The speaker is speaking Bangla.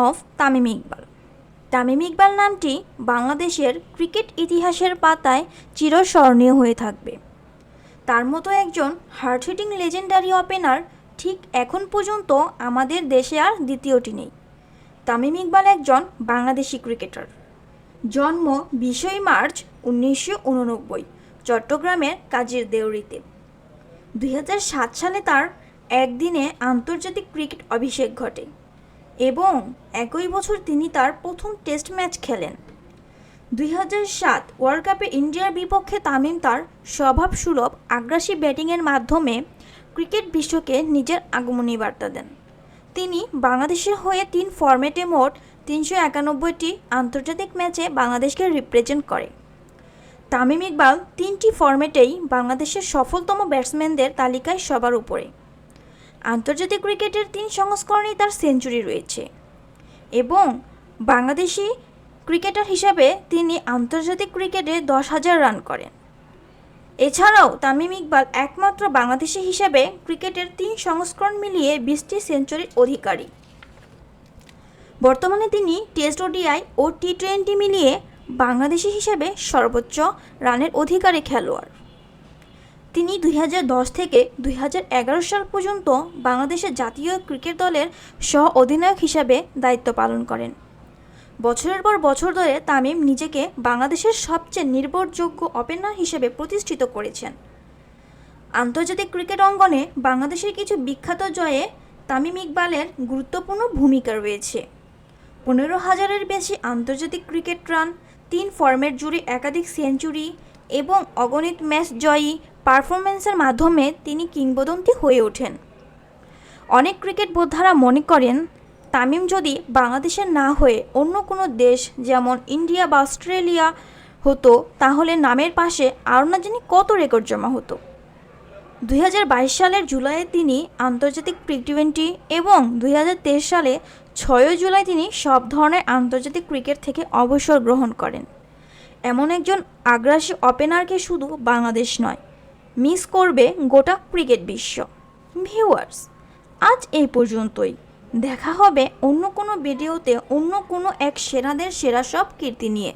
অফ তামিম ইকবাল। তামিম ইকবাল নামটি বাংলাদেশের ক্রিকেট ইতিহাসের পাতায় চিরস্মরণীয় হয়ে থাকবে। তার মতো একজন হার্ড হিটিং লেজেন্ডারি ওপেনার ঠিক এখন পর্যন্ত আমাদের দেশে আর দ্বিতীয়টি নেই। তামিম ইকবাল একজন বাংলাদেশি ক্রিকেটার। জন্ম 20 মার্চ 1989 চট্টগ্রামের কাজীর দেউরিতে। 2007 সালে তার একদিনে আন্তর্জাতিক ক্রিকেট অভিষেক ঘটে এবং একই বছর তিনি তার প্রথম টেস্ট ম্যাচ খেলেন। 2007 ওয়ার্ল্ড কাপে ইন্ডিয়ার বিপক্ষে তামিম তার স্বভাবসুলভ আগ্রাসী ব্যাটিংয়ের মাধ্যমে ক্রিকেট বিশ্বকে নিজের আগমনী বার্তা দেন। তিনি বাংলাদেশের হয়ে 3 ফরম্যাটে মোট 391টি আন্তর্জাতিক ম্যাচে বাংলাদেশকে রিপ্রেজেন্ট করে। তামিম ইকবাল 3টি ফরম্যাটেই বাংলাদেশের সফলতম ব্যাটসম্যানদের তালিকায় সবার উপরে। আন্তর্জাতিক ক্রিকেটের 3 সংস্করণেই তার সেঞ্চুরি রয়েছে এবং বাংলাদেশি ক্রিকেটার হিসাবে তিনি আন্তর্জাতিক ক্রিকেটে 10,000 রান করেন। এছাড়াও তামিম ইকবাল একমাত্র বাংলাদেশি হিসাবে ক্রিকেটের 3 সংস্করণ মিলিয়ে 20টি সেঞ্চুরির অধিকারী। বর্তমানে তিনি টেস্ট, ওডিআই ও টি-20 মিলিয়ে বাংলাদেশি হিসেবে সর্বোচ্চ রানের অধিকারী খেলোয়াড়। তিনি 2010 থেকে 2011 সাল পর্যন্ত বাংলাদেশের জাতীয় ক্রিকেট দলের সহ অধিনায়ক হিসাবে দায়িত্ব পালন করেন। বছরের পর বছর ধরে তামিম নিজেকে বাংলাদেশের সবচেয়ে নির্ভরযোগ্য ওপেনার হিসেবে প্রতিষ্ঠিত করেছেন। আন্তর্জাতিক ক্রিকেট অঙ্গনে বাংলাদেশের কিছু বিখ্যাত জয়ে তামিম ইকবালের গুরুত্বপূর্ণ ভূমিকা রয়েছে। 15,000-এর বেশি আন্তর্জাতিক ক্রিকেট রান, 3 ফরম্যাট জুড়ে একাধিক সেঞ্চুরি এবং অগণিত ম্যাচ জয়ী পারফরম্যান্সের মাধ্যমে তিনি কিংবদন্তি হয়ে ওঠেন। অনেক ক্রিকেট বোদ্ধারা মনে করেন তামিম যদি বাংলাদেশের না হয়ে অন্য কোনো দেশ যেমন ইন্ডিয়া বা অস্ট্রেলিয়া হতো তাহলে নামের পাশে আরও না জানি কত রেকর্ড জমা হতো। 2022 সালের জুলাইয়ে তিনি আন্তর্জাতিক টি-20 এবং 2023 সালে 6 জুলাই তিনি সব ধরনের আন্তর্জাতিক ক্রিকেট থেকে অবসর গ্রহণ করেন। এমন একজন আগ্রাসী ওপেনারকে শুধু বাংলাদেশ নয়, মিস করবে গোটা ক্রিকেট বিশ্ব। ভিউয়ার্স, আজ এই পর্যন্তই। দেখা হবে অন্য কোনো ভিডিওতে অন্য কোনো এক সেরাদের সেরা সব কীর্তি নিয়ে।